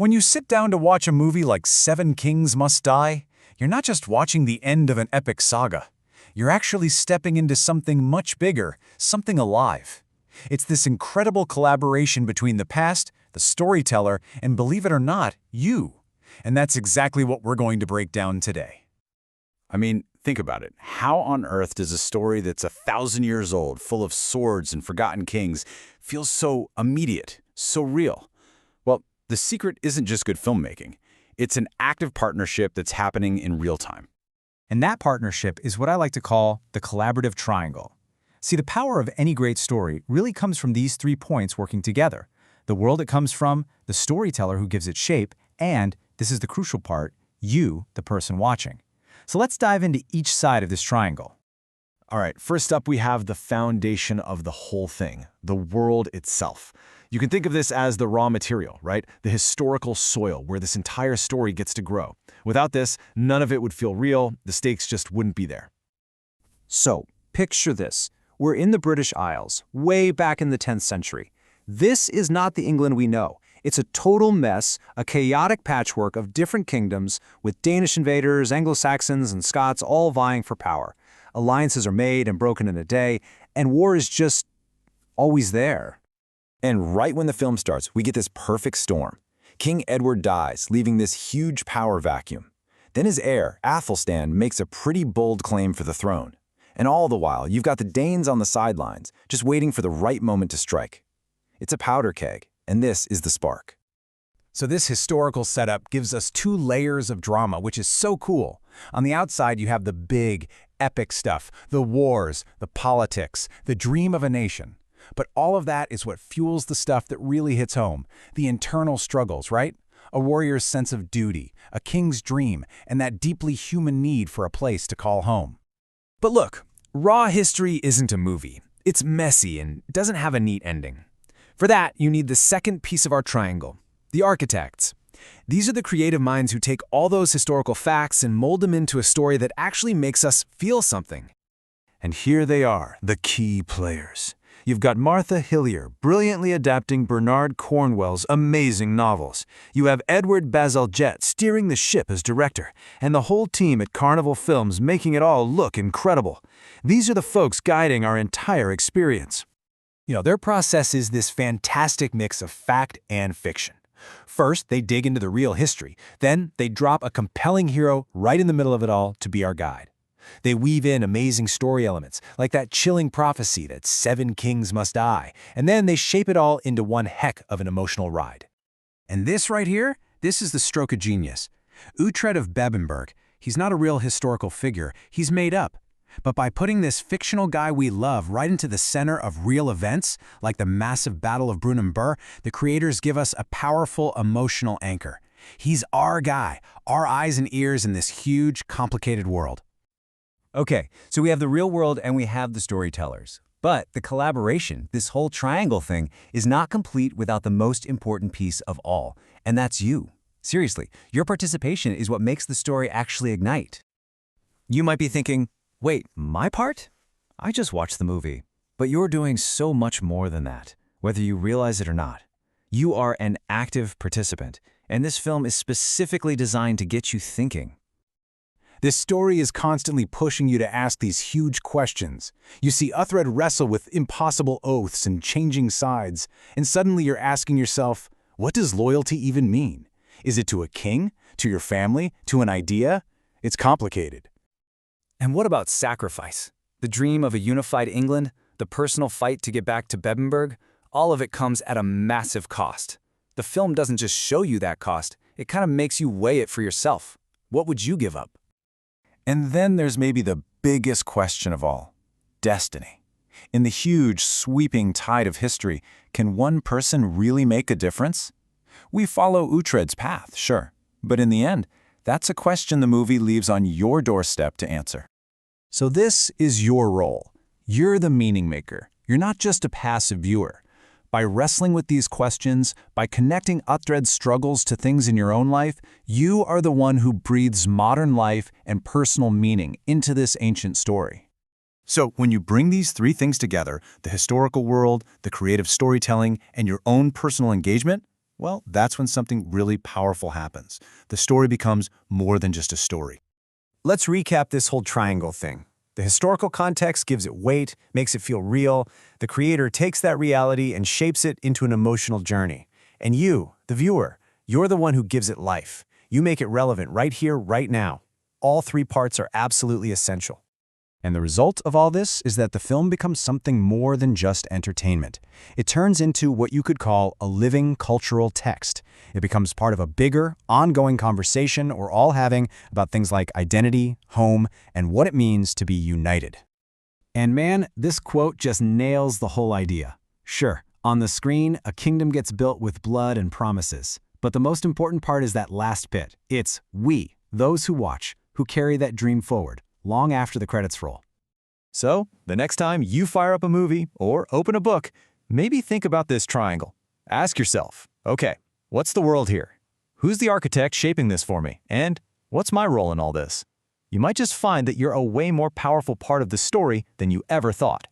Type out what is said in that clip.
When you sit down to watch a movie like Seven Kings Must Die, you're not just watching the end of an epic saga. You're actually stepping into something much bigger, something alive. It's this incredible collaboration between the past, the storyteller, and believe it or not, you. And that's exactly what we're going to break down today. I mean, think about it. How on earth does a story that's 1,000 years old, full of swords and forgotten kings, feel so immediate, so real? Well, the secret isn't just good filmmaking. It's an active partnership that's happening in real time. And that partnership is what I like to call the collaborative triangle. See, the power of any great story really comes from these 3 points working together. The world it comes from, the storyteller who gives it shape, and, this is the crucial part, you, the person watching. So let's dive into each side of this triangle. All right, first up we have the foundation of the whole thing, the world itself. You can think of this as the raw material, right? The historical soil where this entire story gets to grow. Without this, none of it would feel real, the stakes just wouldn't be there. So, picture this. We're in the British Isles, way back in the 10th century. This is not the England we know. It's a total mess, a chaotic patchwork of different kingdoms, with Danish invaders, Anglo-Saxons, and Scots all vying for power. Alliances are made and broken in a day, and war is just always there. And right when the film starts, we get this perfect storm. King Edward dies, leaving this huge power vacuum. Then his heir, Athelstan, makes a pretty bold claim for the throne. And all the while, you've got the Danes on the sidelines, just waiting for the right moment to strike. It's a powder keg, and this is the spark. So this historical setup gives us 2 layers of drama, which is so cool. On the outside, you have the big, epic stuff, the wars, the politics, the dream of a nation. But all of that is what fuels the stuff that really hits home, the internal struggles, right? A warrior's sense of duty, a king's dream, and that deeply human need for a place to call home. But look, raw history isn't a movie. It's messy and doesn't have a neat ending. For that, you need the second piece of our triangle, the architects. These are the creative minds who take all those historical facts and mold them into a story that actually makes us feel something. And here they are, the key players. You've got Martha Hillier brilliantly adapting Bernard Cornwell's amazing novels. You have Edward Bazalgette steering the ship as director, and the whole team at Carnival Films making it all look incredible. These are the folks guiding our entire experience. You know, their process is this fantastic mix of fact and fiction. First, they dig into the real history. Then, they drop a compelling hero right in the middle of it all to be our guide. They weave in amazing story elements, like that chilling prophecy that 7 kings must die, and then they shape it all into one heck of an emotional ride. And this right here, this is the stroke of genius. Uhtred of Bebbanburg, he's not a real historical figure, he's made up. But by putting this fictional guy we love right into the center of real events, like the massive Battle of Brunanburh, the creators give us a powerful emotional anchor. He's our guy, our eyes and ears in this huge, complicated world. Okay, so we have the real world and we have the storytellers. But the collaboration, this whole triangle thing, is not complete without the most important piece of all, and that's you. Seriously, your participation is what makes the story actually ignite. You might be thinking, wait, my part? I just watched the movie. But you're doing so much more than that, whether you realize it or not. You are an active participant, and this film is specifically designed to get you thinking. This story is constantly pushing you to ask these huge questions. You see Uhtred wrestle with impossible oaths and changing sides, and suddenly you're asking yourself, what does loyalty even mean? Is it to a king? To your family? To an idea? It's complicated. And what about sacrifice? The dream of a unified England, the personal fight to get back to Bebbanburg, all of it comes at a massive cost. The film doesn't just show you that cost, it kind of makes you weigh it for yourself. What would you give up? And then there's maybe the biggest question of all, destiny. In the huge, sweeping tide of history, can one person really make a difference? We follow Uhtred's path, sure, but in the end, that's a question the movie leaves on your doorstep to answer. So this is your role. You're the meaning maker. You're not just a passive viewer. By wrestling with these questions, by connecting Uhtred's struggles to things in your own life, you are the one who breathes modern life and personal meaning into this ancient story. So when you bring these 3 things together, the historical world, the creative storytelling, and your own personal engagement, well, that's when something really powerful happens. The story becomes more than just a story. Let's recap this whole triangle thing. The historical context gives it weight, makes it feel real. The creator takes that reality and shapes it into an emotional journey. And you, the viewer, you're the one who gives it life. You make it relevant right here, right now. All three parts are absolutely essential. And the result of all this is that the film becomes something more than just entertainment. It turns into what you could call a living cultural text. It becomes part of a bigger, ongoing conversation we're all having about things like identity, home, and what it means to be united. And man, this quote just nails the whole idea. Sure, on the screen, a kingdom gets built with blood and promises. But the most important part is that last bit. It's we, those who watch, who carry that dream forward, long after the credits roll. So, the next time you fire up a movie or open a book, maybe think about this triangle. Ask yourself, okay, what's the world here? Who's the architect shaping this for me? And what's my role in all this? You might just find that you're a way more powerful part of the story than you ever thought.